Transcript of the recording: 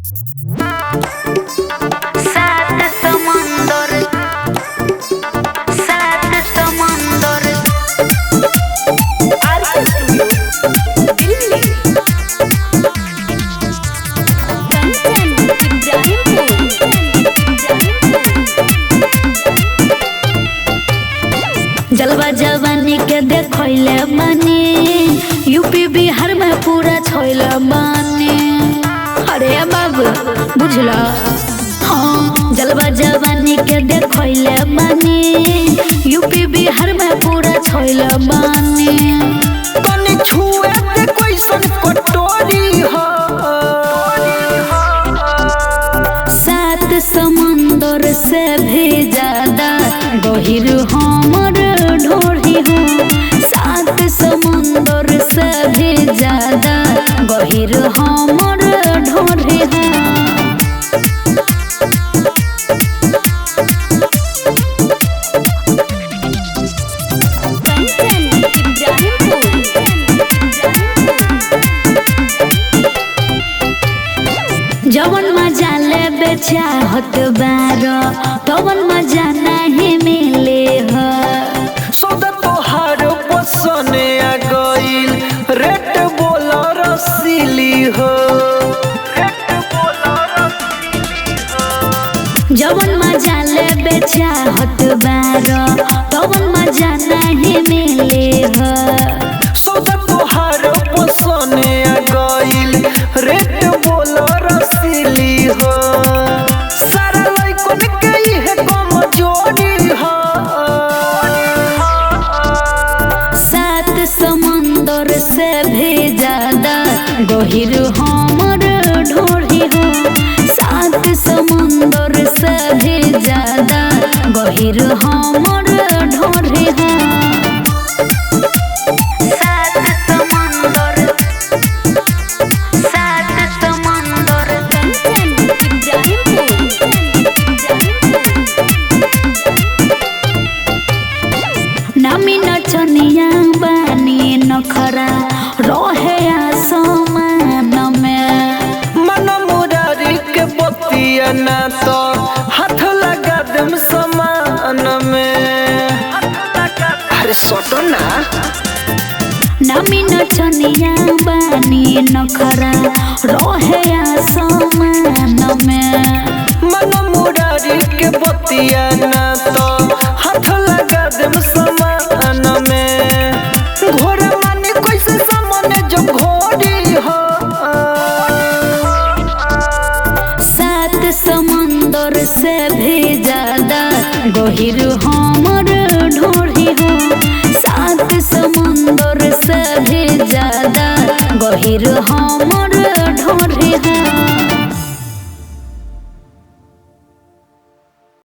सात समुंदर RK studio Delhi. जलवा जवानी के देखले बानी, यूपी बिहार में पूरा छोइले बानी। अरे बाबू बुझला, हाँ जलवा जवानी के देखले बानी, यूपी बिहार में पूरा छोइले बानी। तनी छुए ते कैसन कटोरी हो, सात समुंदर से भी ज्यादा गहिर हमर ढोरी हो। सात समुंदर से भी ज्यादा गहिर हमर ढोरी हो। जवन मजा लेबे चाहत बारो, तवन मजा नहीं मिले हो। सौदा तोहार पसने आ गइल, रेट बोला रसीली हो। जवन मजा लेबे चाहत बारो, तवन मजा नहीं मिले हो। सौदा तोहार पसने आ गइल, रेट बोला रसीली हो। सारा लइकन के इहे कमजोरी हो। सात समुंदर से भी ज्यादा गहिर हमर ढोरी हो। सात समुंदर से भी ज्यादा गहिर हमर ढोरी हो। सात समुंदर नामी नचनिया बानी नखरा रहे आसमान में। मन मुरारी के बतिया ना तो हाथ लगा देम समान में। अरे सोटो ना, नामी नचनिया बानी नखरा रहे आसमान में। मन मुरारी के बतिया ना तो हाथ लगा देम समान में। घोड़ा मानी कैसे सामने जो घोड़ी हो। सात समुंदर से भी ज्यादा गहिर हमर ढोरी